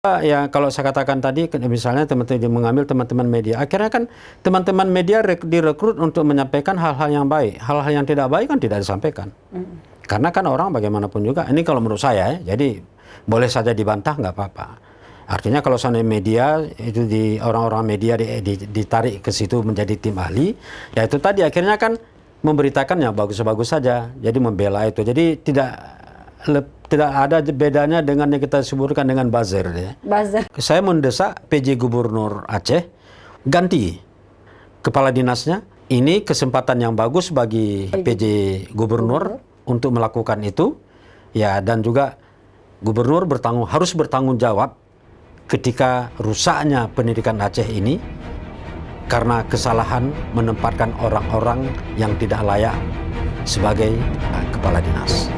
Ya kalau saya katakan tadi, misalnya teman-teman mengambil teman-teman media, akhirnya kan teman-teman media direkrut untuk menyampaikan hal-hal yang baik, hal-hal yang tidak baik kan tidak disampaikan. Karena kan orang bagaimanapun juga, ini kalau menurut saya, jadi boleh saja dibantah nggak apa-apa. Artinya kalau seandainya media itu orang-orang media ditarik ke situ menjadi tim ahli, ya itu tadi akhirnya kan memberitakan yang bagus-bagus saja, jadi membela itu, jadi tidak ada bedanya dengan yang kita sebutkan dengan buzzer. Ya. Buzzer. Saya mendesak PJ Gubernur Aceh ganti kepala dinasnya. Ini kesempatan yang bagus bagi PJ Gubernur untuk melakukan itu. Ya, dan juga Gubernur harus bertanggung jawab ketika rusaknya pendidikan Aceh ini karena kesalahan menempatkan orang-orang yang tidak layak sebagai kepala dinas.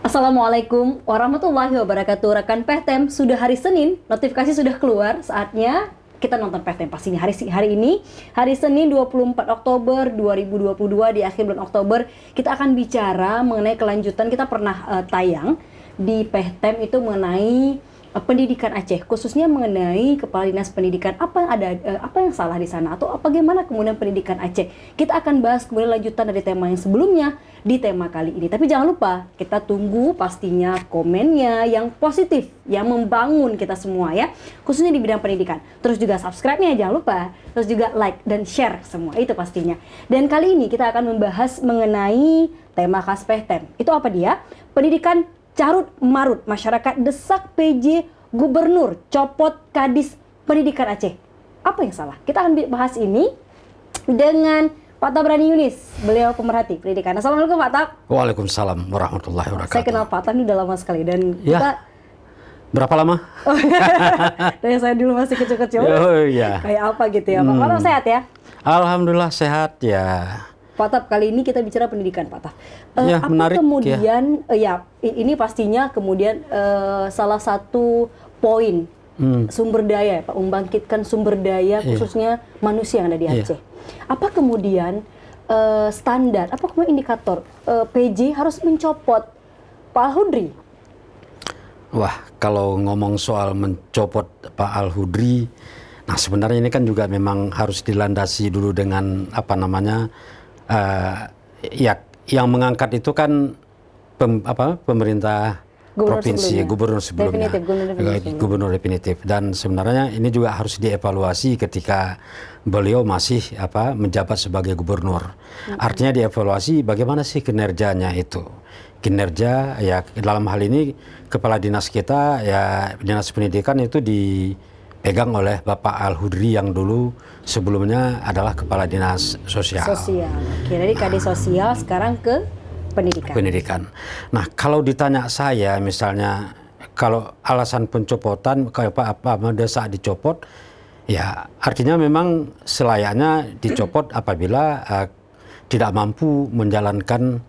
Assalamualaikum warahmatullahi wabarakatuh. Rekan Pehtem, sudah hari Senin, notifikasi sudah keluar, saatnya kita nonton Pehtem pastinya. Hari ini, hari Senin 24 Oktober 2022, di akhir bulan Oktober, kita akan bicara mengenai kelanjutan. Kita pernah tayang di Pehtem itu mengenai pendidikan Aceh, khususnya mengenai kepala dinas pendidikan, apa yang salah di sana, atau bagaimana kemudian pendidikan Aceh. Kita akan bahas kemudian lanjutan dari tema yang sebelumnya di tema kali ini. Tapi jangan lupa, kita tunggu pastinya komennya yang positif, yang membangun kita semua ya, khususnya di bidang pendidikan. Terus juga subscribe-nya jangan lupa, terus juga like dan share semua, itu pastinya. Dan kali ini kita akan membahas mengenai tema khas Pehtem. Itu apa dia? Pendidikan carut marut, masyarakat desak PJ Gubernur copot Kadis Pendidikan Aceh. Apa yang salah? Kita akan bahas ini dengan Pak Tabrani Yunis, beliau pemerhati pendidikan. Assalamualaikum Pak Tab. Waalaikumsalam warahmatullahi wabarakatuh. Saya kenal Pak Tab ini udah lama sekali dan ya. Kita berapa lama? dari saya dulu masih kecil-kecil. Oh iya. Kayak apa gitu ya Pak. Kalau sehat ya? Alhamdulillah sehat ya. Pak Tab, kali ini kita bicara pendidikan Pak Tab. Ya, apa menarik, kemudian ini pastinya kemudian salah satu poin sumber daya Pak, membangkitkan sumber daya khususnya manusia yang ada di Aceh. Apa kemudian standar, apa kemudian indikator PJ harus mencopot Pak Al-Hudri? Wah, kalau ngomong soal mencopot Pak Al-Hudri, nah sebenarnya ini kan juga memang harus dilandasi dulu dengan apa namanya, ya yang mengangkat itu kan pemerintah provinsi, gubernur sebelumnya, gubernur definitif. Dan sebenarnya ini juga harus dievaluasi ketika beliau masih menjabat sebagai gubernur. Artinya dievaluasi bagaimana sih kinerjanya itu. Kinerja ya dalam hal ini kepala dinas kita ya dinas pendidikan itu dipegang oleh Bapak Al-Hudri yang dulu sebelumnya adalah kepala dinas sosial. Oke, dari Kadis sosial sekarang ke pendidikan. Nah, kalau ditanya saya misalnya kalau alasan pencopotan kayak apa mendesak dicopot, ya artinya memang selayaknya dicopot apabila tidak mampu menjalankan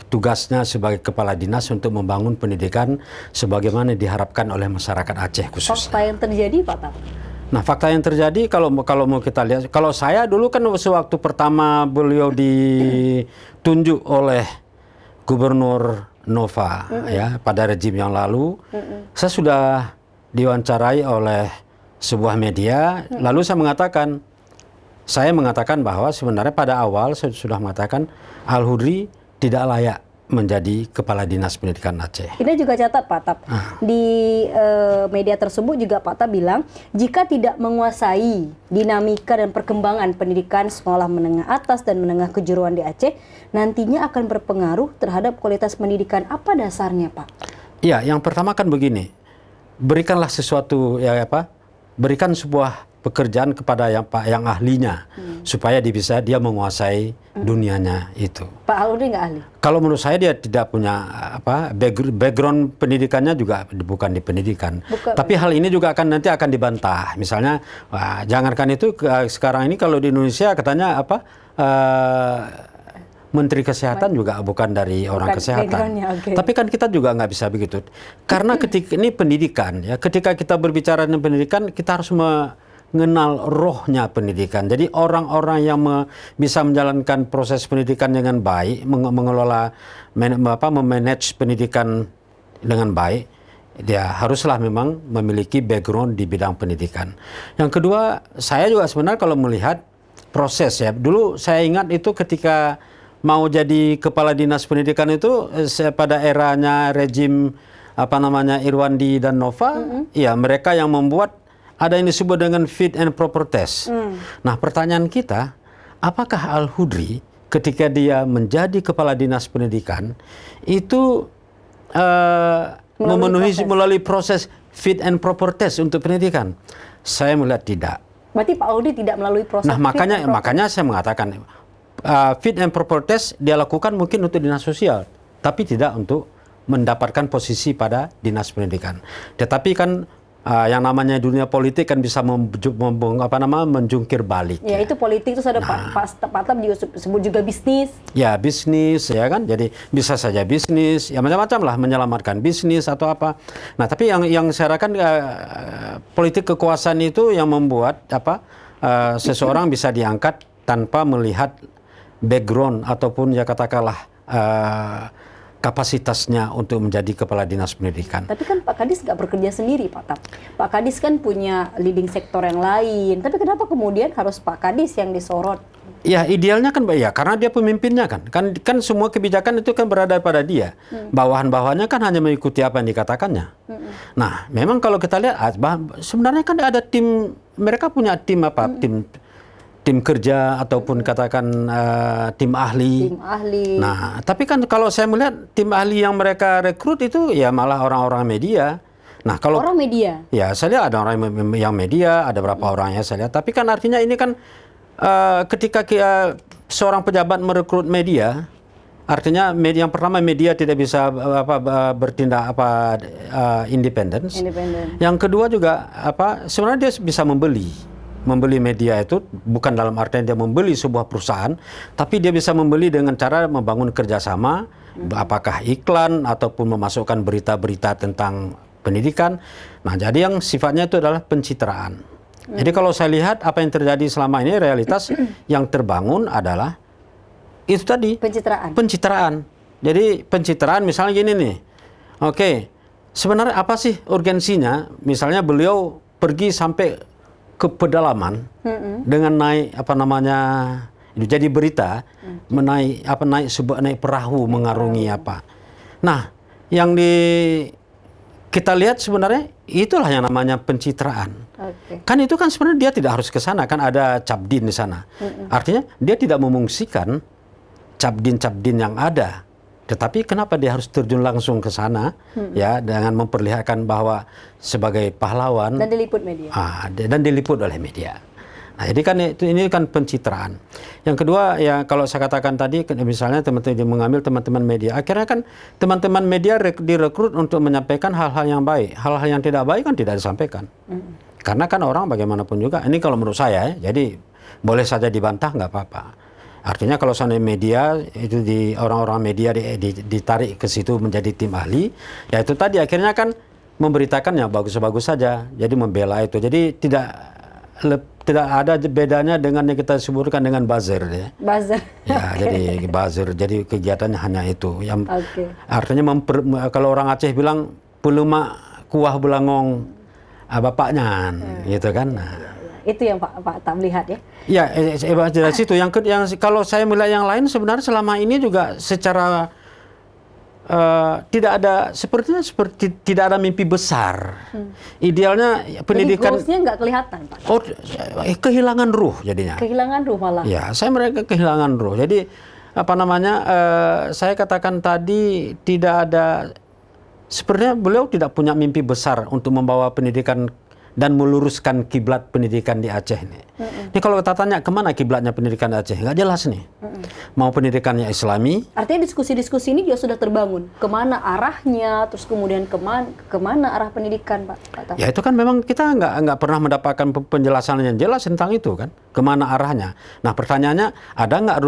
tugasnya sebagai kepala dinas untuk membangun pendidikan sebagaimana diharapkan oleh masyarakat Aceh khususnya. Fakta yang terjadi Pak Tab? Nah, fakta yang terjadi kalau mau kita lihat, kalau saya dulu kan sewaktu pertama beliau ditunjuk oleh Gubernur Nova ya pada rejim yang lalu, saya sudah diwawancarai oleh sebuah media, lalu saya mengatakan bahwa sebenarnya pada awal saya sudah mengatakan Al-Hudri tidak layak menjadi kepala dinas pendidikan Aceh. Ini juga catat Pak Tab. Di media tersebut juga Pak Tab bilang, jika tidak menguasai dinamika dan perkembangan pendidikan sekolah menengah atas dan menengah kejuruan di Aceh, nantinya akan berpengaruh terhadap kualitas pendidikan. Apa dasarnya Pak? Iya, yang pertama kan begini, berikanlah sesuatu berikan sebuah pekerjaan kepada yang ahlinya supaya dia menguasai dunianya itu. Pak Al-Hudri nggak ahli? Kalau menurut saya dia tidak punya background pendidikannya juga bukan di pendidikan. Tapi hal ini juga nanti akan dibantah. Misalnya, jangankan itu sekarang ini kalau di Indonesia katanya Menteri Kesehatan juga bukan dari orang kesehatan. Tapi kan kita juga nggak bisa begitu. Karena ketika ini pendidikan, ya, ketika kita berbicara tentang pendidikan, kita harus mengenal rohnya pendidikan. Jadi orang-orang yang bisa menjalankan proses pendidikan dengan baik, mengelola, memanage pendidikan dengan baik, dia haruslah memang memiliki background di bidang pendidikan. Yang kedua, saya juga sebenarnya kalau melihat proses ya, dulu saya ingat itu ketika mau jadi kepala dinas pendidikan itu pada eranya rejim Irwandi dan Nova, ya mereka yang membuat ada yang disebut dengan fit and proper test. Nah, pertanyaan kita, apakah Al-Hudri ketika dia menjadi kepala dinas pendidikan itu melalui proses fit and proper test untuk pendidikan? Saya melihat tidak. Berarti Pak Al-Hudri tidak melalui proses. Nah, makanya saya mengatakan fit and proper test dia lakukan mungkin untuk dinas sosial, tapi tidak untuk mendapatkan posisi pada dinas pendidikan. Tetapi kan yang namanya dunia politik kan bisa menjungkir balik. Ya, itu politik, terus ada Pak Tam juga sebut juga bisnis. Ya, bisnis ya kan. Jadi bisa saja bisnis, ya macam-macam lah, menyelamatkan bisnis atau apa. Nah, tapi yang saya rasakan politik kekuasaan itu yang membuat seseorang bisa diangkat tanpa melihat background ataupun ya katakanlah kapasitasnya untuk menjadi kepala dinas pendidikan. Tapi kan Pak Kadis nggak bekerja sendiri, Pak Tam. Pak Kadis kan punya leading sektor yang lain. Tapi kenapa kemudian harus Pak Kadis yang disorot? Ya, idealnya kan ya karena dia pemimpinnya kan semua kebijakan itu kan berada pada dia. Bawahan-bawahannya kan hanya mengikuti apa yang dikatakannya. Nah, memang kalau kita lihat sebenarnya kan ada tim, mereka punya tim tim kerja ataupun katakan tim ahli. Tim ahli. Nah, tapi kan kalau saya melihat tim ahli yang mereka rekrut itu ya malah orang-orang media. Nah, kalau orang media. Ya, saya lihat ada orang yang media, ada berapa orangnya saya lihat. Tapi kan artinya ini kan ketika seorang pejabat merekrut media, artinya yang pertama media tidak bisa bertindak independen. Yang kedua juga sebenarnya dia bisa membeli media itu bukan dalam artian dia membeli sebuah perusahaan, tapi dia bisa membeli dengan cara membangun kerjasama, apakah iklan ataupun memasukkan berita-berita tentang pendidikan. Nah, jadi yang sifatnya itu adalah pencitraan. Jadi kalau saya lihat apa yang terjadi selama ini, realitas yang terbangun adalah itu tadi. Pencitraan. Jadi pencitraan misalnya gini nih, oke, sebenarnya apa sih urgensinya? Misalnya beliau pergi sampai ke pedalaman dengan naik jadi berita naik perahu mengarungi apa. Nah, yang kita lihat sebenarnya itulah yang namanya pencitraan. Kan itu kan sebenarnya dia tidak harus ke sana, kan ada Cabdin di sana. Artinya dia tidak memungsikan Cabdin yang ada. Tetapi kenapa dia harus terjun langsung ke sana, ya, dengan memperlihatkan bahwa sebagai pahlawan dan diliput media. Dan diliput oleh media. Nah, jadi kan ini kan pencitraan. Yang kedua ya kalau saya katakan tadi, misalnya teman-teman mengambil teman-teman media, akhirnya kan teman-teman media direkrut untuk menyampaikan hal-hal yang baik, hal-hal yang tidak baik kan tidak disampaikan. Karena kan orang bagaimanapun juga, ini kalau menurut saya ya, jadi boleh saja dibantah nggak apa-apa. Artinya kalau seandainya media itu orang-orang media ditarik ke situ menjadi tim ahli, ya itu tadi akhirnya kan memberitakan yang bagus-bagus saja, jadi membela itu. Jadi tidak ada bedanya dengan yang kita sebutkan dengan buzzer ya. Buzzer. Ya, jadi buzzer. Jadi kegiatannya hanya itu. Yang artinya kalau orang Aceh bilang peluma kuah belangong bapaknya, gitu kan. Nah, itu yang Pak Tam lihat ya. Ya, dari situ. Yang kalau saya melihat yang lain sebenarnya selama ini juga secara tidak ada seperti tidak ada mimpi besar. Idealnya pendidikan. Jadi goalsnya nggak kelihatan, Pak. Oh, kehilangan ruh jadinya. Kehilangan ruh malah. Ya, mereka kehilangan ruh. Jadi saya katakan tadi tidak ada. Sepertinya beliau tidak punya mimpi besar untuk membawa pendidikan dan meluruskan kiblat pendidikan di Aceh ini. Ini kalau kita tanya kemana kiblatnya pendidikan di Aceh, nggak jelas nih. Mau pendidikannya Islami. Artinya diskusi-diskusi ini juga sudah terbangun. Kemana arahnya, terus kemudian kemana arah pendidikan, Pak? Ya itu kan memang kita nggak pernah mendapatkan penjelasan yang jelas tentang itu kan. Kemana arahnya. Nah pertanyaannya, ada nggak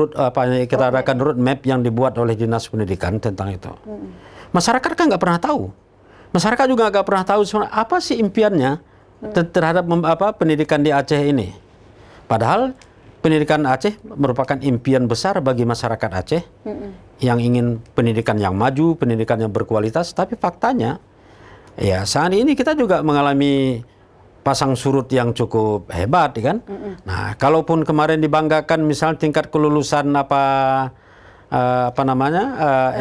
kita adakan road map yang dibuat oleh Dinas Pendidikan tentang itu? Masyarakat kan nggak pernah tahu. Masyarakat juga nggak pernah tahu sebenarnya apa sih impiannya terhadap pendidikan di Aceh ini. Padahal pendidikan Aceh merupakan impian besar bagi masyarakat Aceh yang ingin pendidikan yang maju, pendidikan yang berkualitas. Tapi faktanya, ya saat ini kita juga mengalami pasang surut yang cukup hebat, kan? Nah, kalaupun kemarin dibanggakan misalnya tingkat kelulusan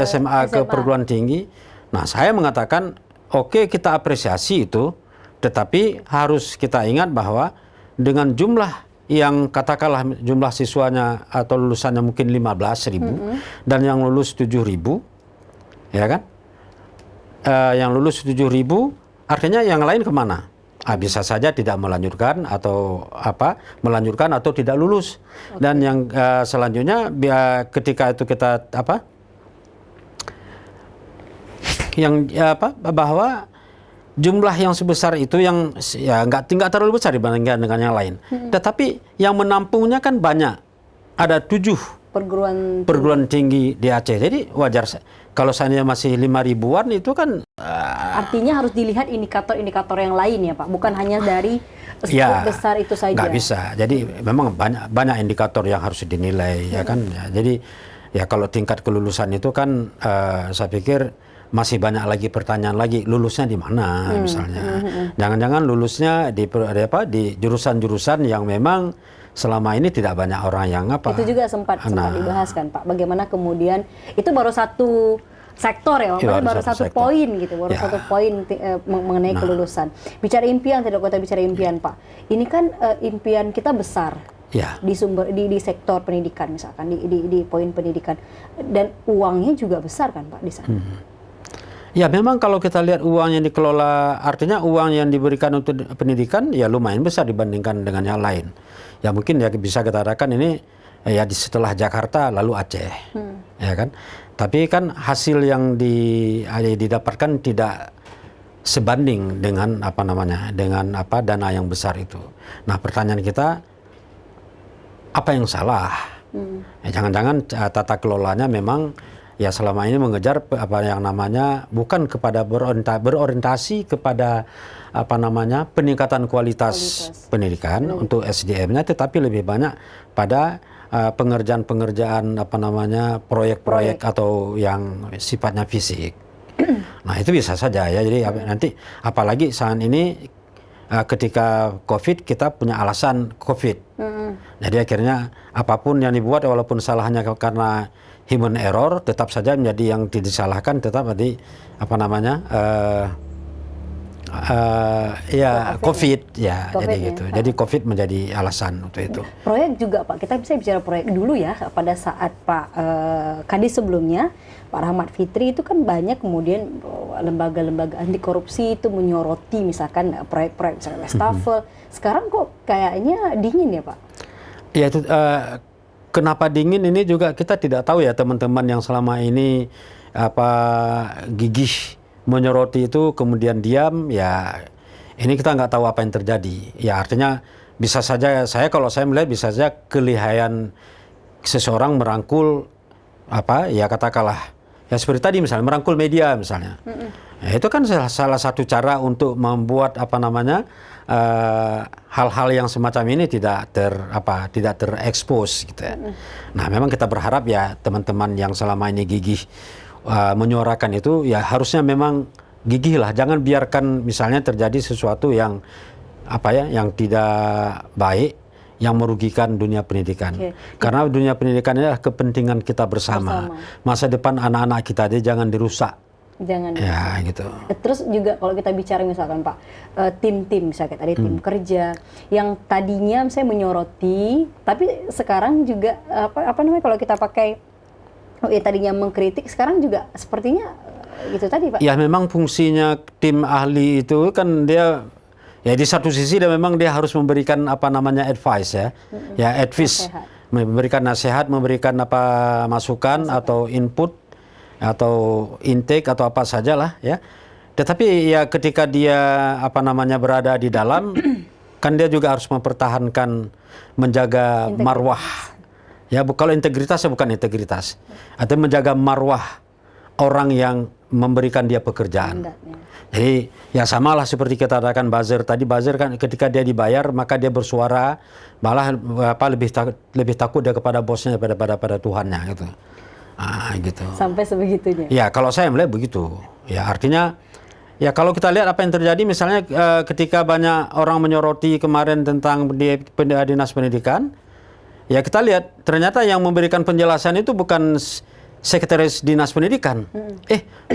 SMA ke perguruan tinggi, nah saya mengatakan oke, kita apresiasi itu, tetapi harus kita ingat bahwa dengan jumlah yang katakanlah jumlah siswanya atau lulusannya mungkin 15.000 dan yang lulus 7.000, ya kan? Yang lulus 7.000 artinya yang lain kemana? Bisa saja tidak melanjutkan atau melanjutkan atau tidak lulus. Dan yang selanjutnya ketika itu kita bahwa jumlah yang sebesar itu yang ya nggak terlalu besar dibandingkan dengan yang lain. Tetapi yang menampungnya kan banyak. Ada 7 perguruan tinggi di Aceh. Jadi wajar kalau seandainya masih 5.000-an itu kan artinya harus dilihat indikator-indikator yang lain ya Pak, bukan hanya dari skop besar itu saja. Nggak bisa. Jadi memang banyak indikator yang harus dinilai ya kan. Ya, jadi ya kalau tingkat kelulusan itu kan saya pikir masih banyak lagi pertanyaan lagi, lulusnya di mana misalnya. Jangan-jangan lulusnya di jurusan-jurusan yang memang selama ini tidak banyak orang yang Itu juga sempat dibahas kan Pak. Bagaimana kemudian itu baru satu sektor ya, baru satu poin gitu, satu poin mengenai kelulusan. Bicara impian, tidak kita bicara impian Pak. Ini kan impian kita besar. Di sektor pendidikan misalkan di poin pendidikan, dan uangnya juga besar kan Pak di sana. Ya memang kalau kita lihat uang yang dikelola, artinya uang yang diberikan untuk pendidikan ya lumayan besar dibandingkan dengan yang lain. Ya mungkin ya bisa kita katakan ini ya setelah Jakarta lalu Aceh, ya kan. Tapi kan hasil yang didapatkan tidak sebanding dengan dana yang besar itu. Nah pertanyaan kita, apa yang salah? Jangan-jangan tata kelolanya memang ya selama ini mengejar bukan kepada berorientasi kepada peningkatan kualitas pendidikan untuk SDM-nya, tetapi lebih banyak pada pengerjaan proyek-proyek atau yang sifatnya fisik. Nah itu bisa saja ya. Jadi nanti apalagi saat ini ketika COVID kita punya alasan COVID. Jadi akhirnya apapun yang dibuat walaupun salahnya karena human error tetap saja menjadi yang disalahkan tetap tadi COVID ya. Jadi gitu. Jadi COVID menjadi alasan untuk itu. Proyek juga Pak, kita bisa bicara proyek dulu ya. Pada saat Pak Kadis sebelumnya, Pak Rahmat Fitri itu kan banyak kemudian lembaga-lembaga anti korupsi itu menyoroti misalkan proyek-proyek misalkan Westafel. Sekarang kok kayaknya dingin ya Pak? Ya itu kenapa dingin ini juga kita tidak tahu ya, teman-teman yang selama ini gigih menyoroti itu kemudian diam, ya ini kita nggak tahu apa yang terjadi. Ya artinya bisa saja kalau saya melihat bisa saja kelihayan seseorang merangkul katakanlah ya seperti tadi misalnya merangkul media misalnya. Ya, itu kan salah satu cara untuk membuat hal-hal yang semacam ini tidak terekspos gitu ya. Nah memang kita berharap ya teman-teman yang selama ini gigih menyuarakan itu ya harusnya memang gigih lah, jangan biarkan misalnya terjadi sesuatu yang yang tidak baik yang merugikan dunia pendidikan. Karena dunia pendidikan adalah kepentingan kita bersama. Masa depan anak-anak kita aja jangan dirusak. Jangan ya gitu. Terus juga kalau kita bicara misalkan Pak tim-tim misalnya tadi tim kerja yang tadinya saya menyoroti, tapi sekarang juga kalau kita pakai tadinya mengkritik, sekarang juga sepertinya gitu tadi Pak. Ya memang fungsinya tim ahli itu kan dia ya di satu sisi dia memang dia harus memberikan advice ya. Ya advice, memberikan nasihat, memberikan masukan atau input atau intake atau apa sajalah ya. Tetapi ya ketika dia berada di dalam kan dia juga harus mempertahankan, menjaga marwah. Ya kalau integritas ya bukan integritas, atau menjaga marwah orang yang memberikan dia pekerjaan. Mandatnya. Jadi ya samalah seperti kita katakan buzzer tadi. Buzzer kan ketika dia dibayar maka dia bersuara, malah lebih takut dia kepada bosnya daripada pada Tuhannya gitu. Gitu. Sampai sebegitunya. Ya kalau saya melihat begitu. Ya artinya ya kalau kita lihat apa yang terjadi misalnya ketika banyak orang menyoroti kemarin tentang dinas pendidikan, ya kita lihat ternyata yang memberikan penjelasan itu bukan sekretaris dinas pendidikan,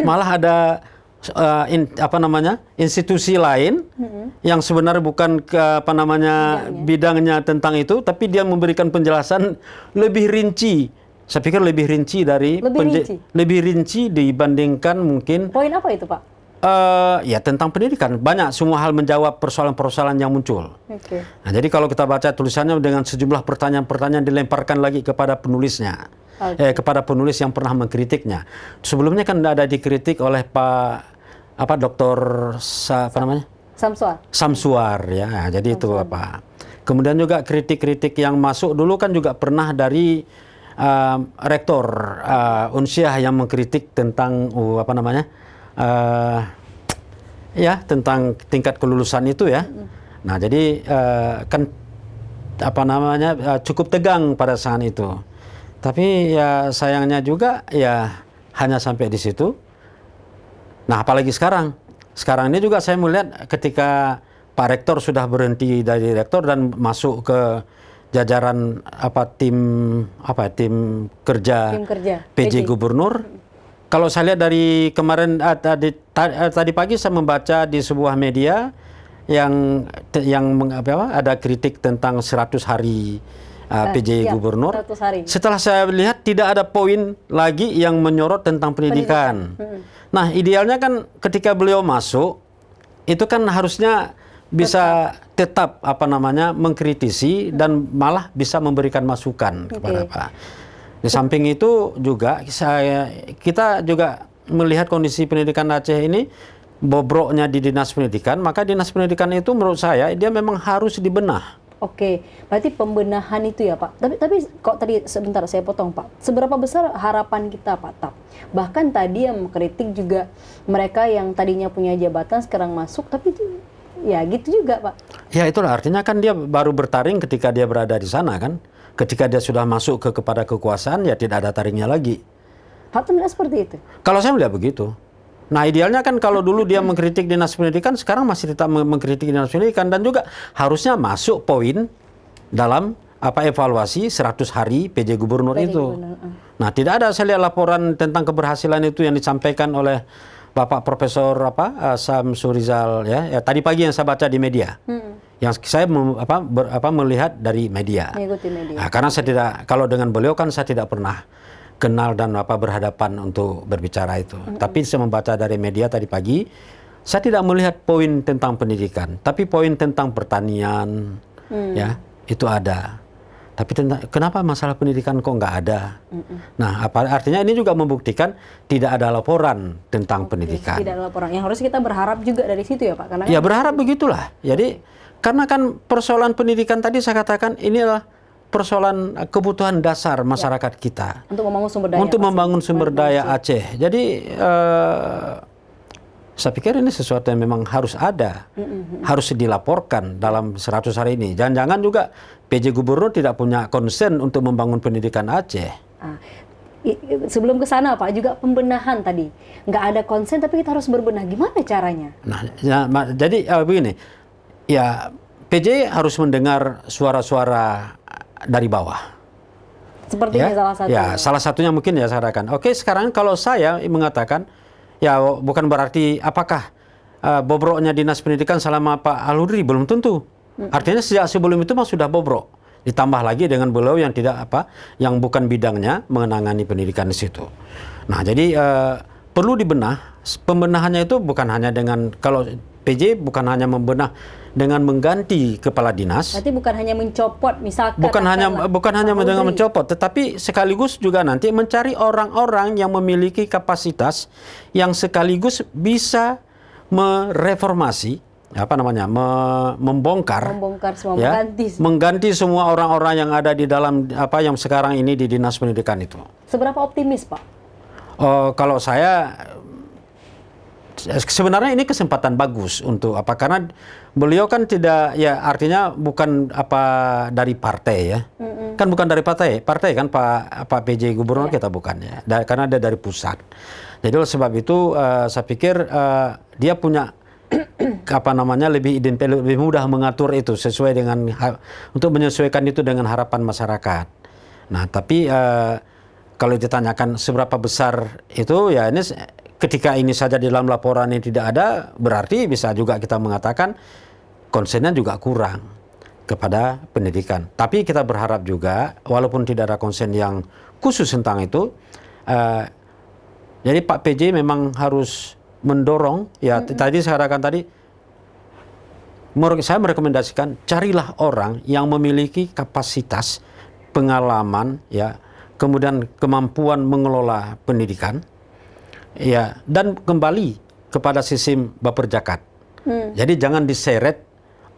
malah ada institusi lain yang sebenarnya bukan bidangnya tentang itu, tapi dia memberikan penjelasan lebih rinci. Saya pikir lebih rinci lebih rinci dibandingkan mungkin. Poin apa itu, Pak? Ya tentang pendidikan, banyak semua hal menjawab persoalan-persoalan yang muncul. Okay. Nah, jadi kalau kita baca tulisannya dengan sejumlah pertanyaan-pertanyaan dilemparkan lagi kepada penulisnya, kepada penulis yang pernah mengkritiknya. Sebelumnya kan ada dikritik oleh Dr. Samsuar ya. Nah, jadi itu apa? Kemudian juga kritik-kritik yang masuk dulu kan juga pernah dari rektor Unsyah yang mengkritik tentang tentang tingkat kelulusan itu ya. Nah, jadi kan cukup tegang pada saat itu. Tapi ya sayangnya juga ya hanya sampai di situ. Nah, apalagi sekarang. Sekarang ini juga saya melihat ketika Pak Rektor sudah berhenti dari rektor dan masuk ke jajaran tim kerja PJ Gubernur. Kalau saya lihat dari kemarin tadi pagi saya membaca di sebuah media yang ada kritik tentang 100 hari PJ Gubernur. 100 hari. Setelah saya lihat tidak ada poin lagi yang menyorot tentang pendidikan. Nah, idealnya kan ketika beliau masuk itu kan harusnya bisa tetap mengkritisi dan malah bisa memberikan masukan kepada Pak. Di samping itu juga kita juga melihat kondisi pendidikan Aceh ini bobroknya di dinas pendidikan, maka dinas pendidikan itu menurut saya dia memang harus dibenah. Oke, berarti pembenahan itu ya Pak. Tapi kok tadi sebentar saya potong Pak. Seberapa besar harapan kita Pak Tap? Bahkan tadi yang mengkritik juga mereka yang tadinya punya jabatan sekarang masuk, tapi itu ya gitu juga Pak. Ya itulah artinya kan dia baru bertaring ketika dia berada di sana kan. Ketika dia sudah masuk kepada kekuasaan ya tidak ada taringnya lagi. Pak Tap melihat seperti itu? Kalau saya melihat begitu. Nah idealnya kan kalau dulu dia mengkritik dinas pendidikan, sekarang masih tetap mengkritik dinas pendidikan dan juga harusnya masuk poin dalam evaluasi 100 hari PJ Gubernur itu. Nah tidak ada saya lihat laporan tentang keberhasilan itu yang disampaikan oleh Bapak Profesor Samsu Rizal ya tadi pagi yang saya baca di media. Yang saya melihat dari media. Mengikuti media. Nah, karena kalau dengan beliau kan saya tidak pernah kenal dan berhadapan untuk berbicara itu. Tapi saya membaca dari media tadi pagi, saya tidak melihat poin tentang pendidikan, tapi poin tentang pertanian, ya itu ada. Tapi kenapa masalah pendidikan kok nggak ada? Nah, artinya ini juga membuktikan tidak ada laporan tentang pendidikan. Tidak ada laporan. Yang harus kita berharap juga dari situ ya Pak? Karena ya berharap begitulah. Jadi karena kan persoalan pendidikan tadi saya katakan ini adalah persoalan kebutuhan dasar masyarakat kita untuk membangun sumber daya. Untuk membangun sumber daya Aceh. Jadi saya pikir ini sesuatu yang memang harus ada, harus dilaporkan dalam 100 hari ini. Jangan-jangan juga PJ Gubernur tidak punya concern untuk membangun pendidikan Aceh. Sebelum ke sana Pak, juga pembenahan tadi. Nggak ada konsen tapi kita harus berbenah. Gimana caranya? Nah, jadi begini, ya PJ harus mendengar suara-suara dari bawah. Sepertinya salah satu. Ya, salah satunya mungkin ya saya katakan. Oke, sekarang kalau saya mengatakan, ya bukan berarti apakah bobroknya dinas pendidikan selama Pak Al-Hudri, belum tentu. Artinya sejak sebelum itu mah sudah bobrok. Ditambah lagi dengan beliau yang yang bukan bidangnya mengenangani pendidikan di situ. Nah, jadi perlu dibenah. Pembenahannya itu bukan hanya kalau PJ bukan hanya membenah dengan mengganti kepala dinas. Berarti bukan hanya mencopot misalkan. Bukan hanya dengan mencopot, tetapi sekaligus juga nanti mencari orang-orang yang memiliki kapasitas yang sekaligus bisa mereformasi, membongkar semua, mengganti semua orang-orang yang ada di dalam yang sekarang ini di dinas pendidikan itu. Seberapa optimis Pak? Kalau saya sebenarnya ini kesempatan bagus untuk apa? Karena beliau kan tidak, ya artinya bukan apa dari partai ya, kan bukan dari partai kan Pak PJ Gubernur kita bukan ya, karena dia dari pusat. Jadi oleh sebab itu saya pikir dia punya apa namanya lebih mudah mengatur itu sesuai dengan untuk menyesuaikan itu dengan harapan masyarakat. Nah tapi kalau ditanyakan seberapa besar itu, ya ini ketika ini saja di dalam laporan ini tidak ada, berarti bisa juga kita mengatakan konsennya juga kurang kepada pendidikan. Tapi kita berharap juga, walaupun tidak ada konsen yang khusus tentang itu, jadi Pak PJ memang harus mendorong, ya tadi saya katakan tadi, saya merekomendasikan carilah orang yang memiliki kapasitas, pengalaman, ya, kemudian kemampuan mengelola pendidikan, ya, dan kembali kepada sistem baper zakat. Jadi jangan diseret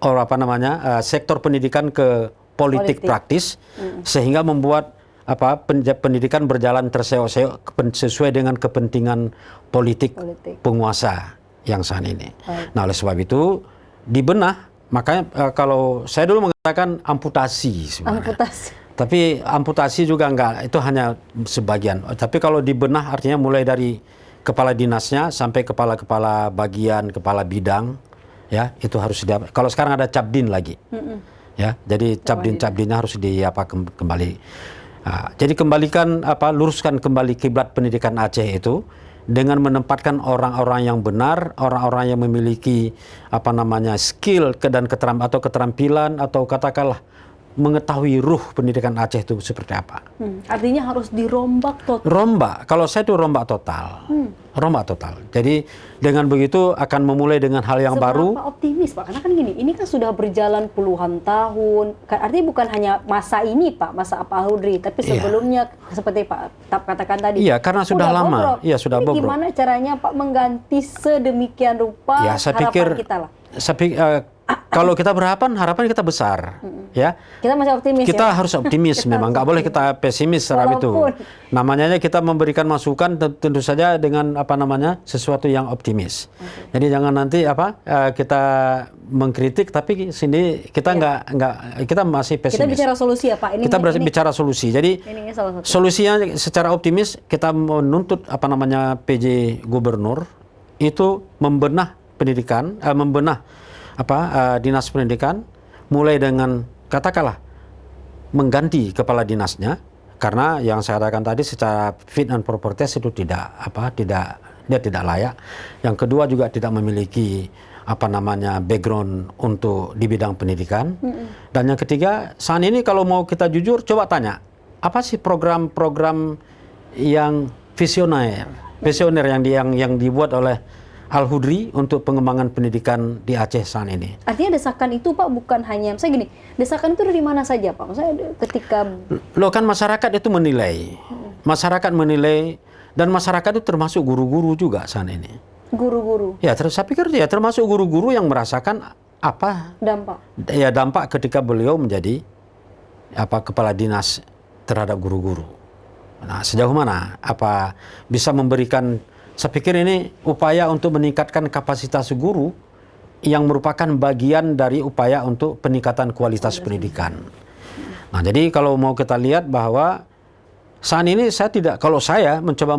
apa namanya sektor pendidikan ke politik praktis, sehingga membuat apa pendidikan berjalan terseok-seok sesuai dengan kepentingan politik penguasa yang saat ini. Nah oleh sebab itu dibenah, makanya kalau saya dulu mengatakan amputasi sebenarnya. Tapi amputasi juga enggak, itu hanya sebagian. Tapi kalau dibenah artinya mulai dari kepala dinasnya sampai kepala-kepala bagian, kepala bidang, ya itu harus kalau sekarang ada Cabdin lagi, ya jadi Cabdinnya harus kembali. Jadi kembalikan luruskan kembali kiblat pendidikan Aceh itu dengan menempatkan orang-orang yang benar, orang-orang yang memiliki skill dan keterampilan atau katakanlah mengetahui ruh pendidikan Aceh itu seperti apa. Artinya harus dirombak total. Rombak, kalau saya itu rombak total. Rombak total. Jadi dengan begitu akan memulai dengan hal yang baru. Seberapa optimis Pak? Karena kan gini, ini kan sudah berjalan puluhan tahun. Artinya bukan hanya masa ini Pak, masa Pak Al-Hudri, tapi sebelumnya seperti Pak katakan tadi. Iya, karena sudah lama. Iya, sudah bobrok. Gimana caranya Pak mengganti sedemikian rupa ya, saya pikir, kita lah? Kalau kita harapan kita besar, ya. Kita masih optimis. Kita harus optimis, memang nggak boleh kita pesimis terhadap itu. Namanya kita memberikan masukan tentu saja dengan sesuatu yang optimis. Jadi jangan nanti kita mengkritik tapi sini kita kita masih pesimis. Kita bicara solusi ya Pak. Kita bicara solusi. Jadi solusinya secara optimis kita menuntut PJ Gubernur itu membenah pendidikan, dinas pendidikan, mulai dengan katakanlah mengganti kepala dinasnya, karena yang saya katakan tadi secara fit and proper test itu dia tidak layak. Yang kedua juga tidak memiliki background untuk di bidang pendidikan. Dan yang ketiga, saat ini kalau mau kita jujur, coba tanya apa sih program-program yang visioner yang dibuat oleh Al-Hudri untuk pengembangan pendidikan di Aceh saat ini. Artinya desakan itu Pak bukan hanya, saya gini, desakan itu dari mana saja Pak? Maksudnya ketika... Loh kan masyarakat itu menilai. Masyarakat menilai, dan masyarakat itu termasuk guru-guru juga saat ini. Guru-guru? Ya, saya pikir ya termasuk guru-guru yang merasakan dampak. Ya dampak ketika beliau menjadi kepala dinas terhadap guru-guru. Nah, sejauh mana bisa memberikan. Saya pikir ini upaya untuk meningkatkan kapasitas guru yang merupakan bagian dari upaya untuk peningkatan kualitas pendidikan. Nah, jadi kalau mau kita lihat bahwa saat ini kalau saya mencoba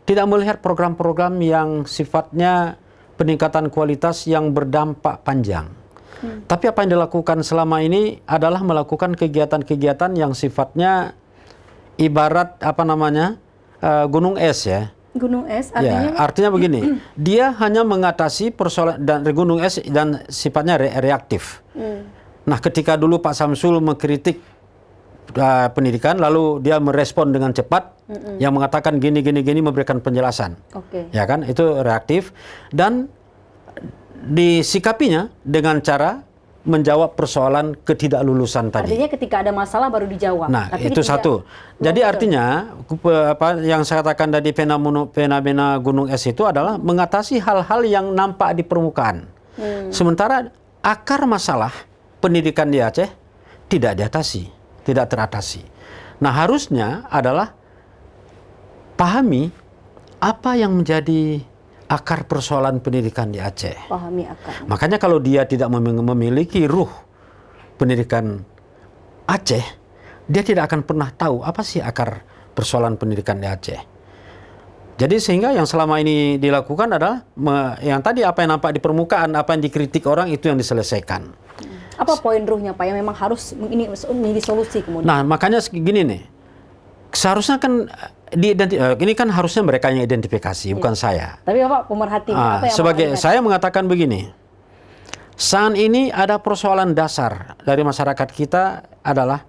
tidak melihat program-program yang sifatnya peningkatan kualitas yang berdampak panjang. Tapi apa yang dilakukan selama ini adalah melakukan kegiatan-kegiatan yang sifatnya ibarat gunung es ya. Gunung es artinya? Ya, artinya begini, dia hanya mengatasi persoalan dan gunung es dan sifatnya reaktif. Nah, ketika dulu Pak Samsul mengkritik pendidikan, lalu dia merespon dengan cepat, yang mengatakan gini memberikan penjelasan. Ya kan, itu reaktif dan disikapinya dengan cara menjawab persoalan ketidaklulusan tadi. Artinya ketika ada masalah baru dijawab. Nah, itu satu. Jadi artinya yang saya katakan tadi fenomena gunung es itu adalah mengatasi hal-hal yang nampak di permukaan. Sementara akar masalah pendidikan di Aceh tidak teratasi. Nah, harusnya adalah pahami apa yang menjadi akar persoalan pendidikan di Aceh. Pahami akar. Makanya kalau dia tidak memiliki ruh pendidikan Aceh, dia tidak akan pernah tahu apa sih akar persoalan pendidikan di Aceh. Jadi sehingga yang selama ini dilakukan adalah yang tadi apa yang nampak di permukaan, apa yang dikritik orang itu yang diselesaikan. Apa poin ruhnya Pak yang memang harus ini menjadi solusi kemudian? Nah, makanya gini nih. Seharusnya kan ini kan harusnya mereka yang identifikasi, bukan saya. Tapi Bapak pemerhati apa yang sebagai Bapak lihat? saya mengatakan begini. Saat ini ada persoalan dasar dari masyarakat kita adalah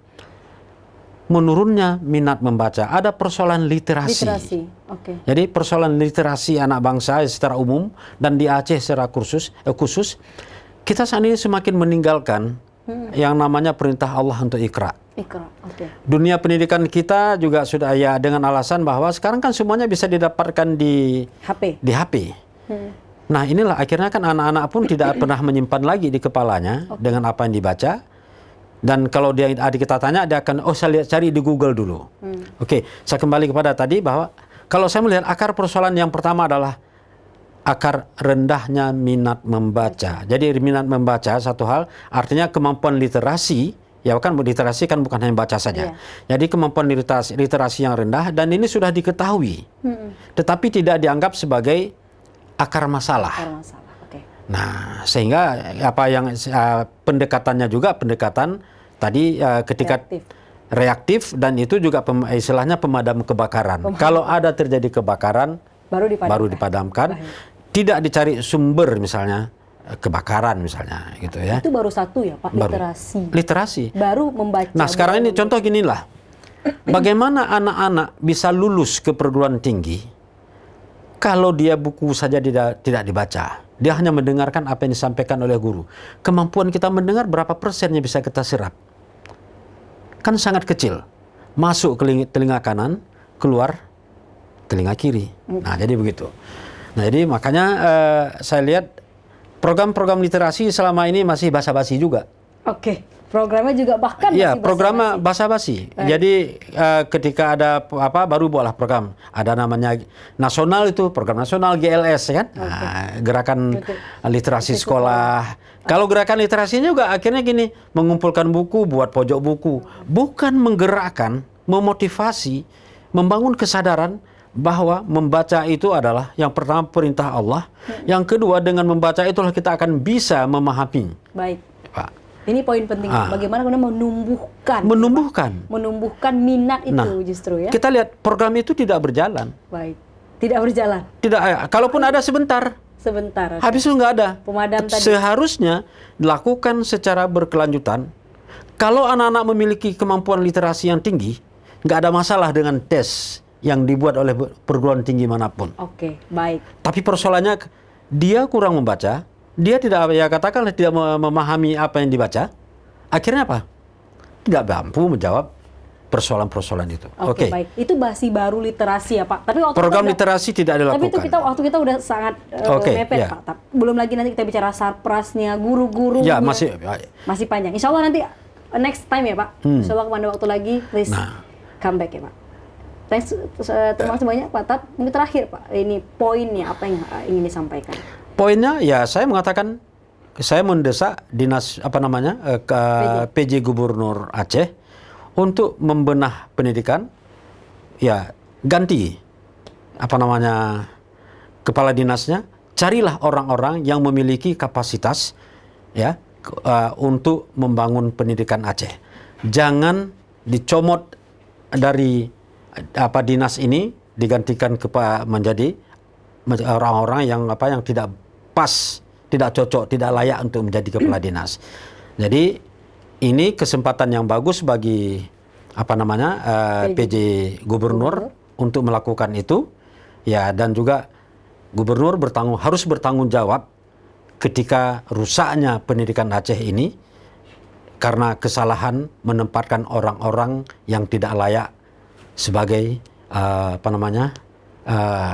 menurunnya minat membaca. Ada persoalan literasi. Oke. Jadi persoalan literasi anak bangsa secara umum dan di Aceh secara khusus, kita saat ini semakin meninggalkan yang namanya perintah Allah untuk Iqra. Oke. Dunia pendidikan kita juga sudah ya dengan alasan bahwa sekarang kan semuanya bisa didapatkan di HP. Nah, inilah akhirnya kan anak-anak pun tidak pernah menyimpan lagi di kepalanya dengan apa yang dibaca. Dan kalau adik kita tanya, dia akan saya lihat cari di Google dulu. Oke, saya kembali kepada tadi bahwa kalau saya melihat akar persoalan yang pertama adalah akar rendahnya minat membaca. Jadi minat membaca satu hal, artinya kemampuan literasi. Ya kan literasi kan bukan hanya baca saja. Jadi kemampuan literasi yang rendah dan ini sudah diketahui. Tetapi tidak dianggap sebagai akar masalah. Nah, sehingga apa yang pendekatannya juga pendekatan tadi ketika reaktif dan itu juga istilahnya pemadam kebakaran. Kalau ada terjadi kebakaran baru dipadamkan. Tidak dicari sumber misalnya kebakaran misalnya gitu ya. Itu baru satu ya Pak, literasi. Baru membaca. Nah, sekarang ini contoh ginilah. Bagaimana anak-anak bisa lulus ke perguruan tinggi kalau dia buku saja tidak dibaca. Dia hanya mendengarkan apa yang disampaikan oleh guru. Kemampuan kita mendengar berapa persennya bisa kita serap? Kan sangat kecil. Masuk ke telinga kanan, keluar telinga kiri. Nah, jadi begitu. Nah, jadi makanya saya lihat program-program literasi selama ini masih basa-basi juga. Oke, programnya juga bahkan masih basa-basi. Programnya basa-basi. Jadi ketika ada baru buatlah program. Ada namanya nasional itu, program nasional GLS kan. Nah, gerakan literasi sekolah. Kalau gerakan literasinya juga akhirnya gini, mengumpulkan buku, buat pojok buku. Bukan menggerakkan, memotivasi, membangun kesadaran bahwa membaca itu adalah yang pertama perintah Allah, yang kedua dengan membaca itulah kita akan bisa memahami. Baik, Pak. Ini poin penting. Bagaimana kemudian menumbuhkan minat itu justru ya. Kita lihat program itu tidak berjalan. Baik, tidak berjalan. Tidak, kalaupun ada sebentar. Habis itu nggak ada. Pemadam tadi. Seharusnya dilakukan secara berkelanjutan. Kalau anak-anak memiliki kemampuan literasi yang tinggi, nggak ada masalah dengan tes yang dibuat oleh perguruan tinggi manapun. Oke, baik. Tapi persoalannya dia kurang membaca, dia tidak katakanlah tidak memahami apa yang dibaca. Akhirnya apa? Tidak mampu menjawab persoalan-persoalan itu. Oke, baik. Itu masih baru literasi ya, Pak. Tapi program literasi tidak dilakukan. Tapi itu waktu kita udah sangat mepet, Pak. Belum lagi nanti kita bicara sarprasnya, guru-gurunya. Ya, masih panjang. Insya Allah nanti next time ya, Pak. Insya Allah ada waktu lagi, please come back ya, Pak. Thanks, terima kasih banyak Pak Tat. Mungkin terakhir Pak, ini poinnya apa yang ingin disampaikan? Poinnya ya saya mengatakan, saya mendesak dinas PJ Gubernur Aceh untuk membenah pendidikan, ya ganti kepala dinasnya, carilah orang-orang yang memiliki kapasitas ya untuk membangun pendidikan Aceh. Jangan dicomot dari dinas ini digantikan menjadi orang-orang yang tidak pas, tidak cocok, tidak layak untuk menjadi kepala dinas. Jadi ini kesempatan yang bagus bagi PJ Gubernur untuk melakukan itu ya, dan juga Gubernur harus bertanggung jawab ketika rusaknya pendidikan Aceh ini karena kesalahan menempatkan orang-orang yang tidak layak sebagai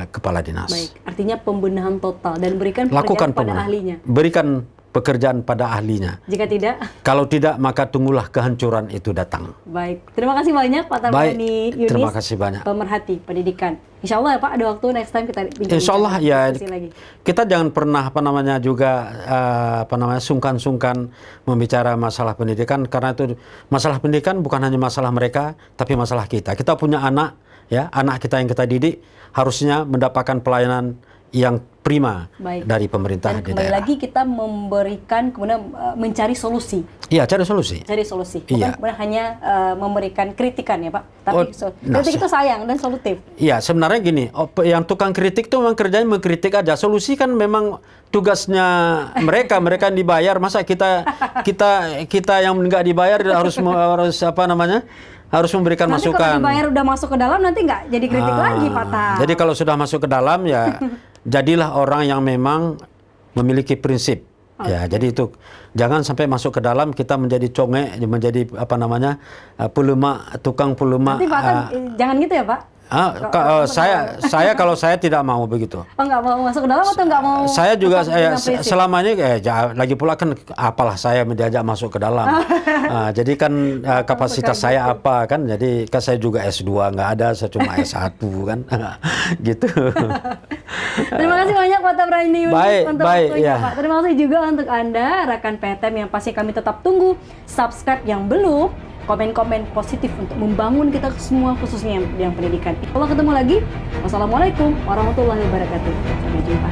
kepala dinas. Baik, artinya pembenahan total dan berikan pekerjaan pada ahlinya. Berikan pekerjaan pada ahlinya. Jika tidak, Kalau tidak, maka tunggulah kehancuran itu datang. baik. Terima kasih banyak Pak Tabrani Yunis. Terima kasih banyak. Pemerhati pendidikan. Insya Allah ya Pak, ada waktu next time kita bincang-bincang Insya Allah ya, lagi. kita jangan pernah sungkan-sungkan membicara masalah pendidikan, karena itu masalah pendidikan bukan hanya masalah mereka, tapi masalah kita. Kita punya anak, ya, anak kita yang kita didik harusnya mendapatkan pelayanan yang prima Baik. dari pemerintah Dan di kembali daerah. lagi kita memberikan, kemudian mencari solusi. Iya, cari solusi. Cari solusi. Bukan Iya. kemudian hanya memberikan kritikan ya Pak. Tapi Oh, kritik itu sayang dan solutif. Iya, sebenarnya gini, yang tukang kritik tuh memang kerjanya mengkritik aja. Solusi kan memang tugasnya mereka, mereka yang dibayar. Masa kita yang nggak dibayar harus harus memberikan Nanti masukan. kalau dibayar udah masuk ke dalam, nanti nggak jadi kritik lagi Pak Tam. Jadi kalau sudah masuk ke dalam ya jadilah orang yang memang memiliki prinsip. Ya, jadi itu jangan sampai masuk ke dalam kita menjadi conge, menjadi pelemak, tukang pelemak. Nanti Pak Tam, jangan gitu ya Pak. Saya kalau saya tidak mau begitu. Oh, nggak mau masuk ke dalam atau nggak mau? Saya juga tetap dengan prinsip? selamanya lagi pula kan apalah saya diajak masuk ke dalam. Jadi kan kapasitas saya apa kan, jadi kan saya juga S2 nggak ada, saya cuma S1 kan. Gitu. Terima kasih banyak Pak Tabrani Yunis untuk waktunya ya. Pak. Terima kasih juga untuk Anda rekan PTM yang pasti kami tetap tunggu. Subscribe yang belum, komen-komen positif untuk membangun kita semua, khususnya yang pendidikan. Kalau ketemu lagi, wassalamualaikum warahmatullahi wabarakatuh. Sampai jumpa.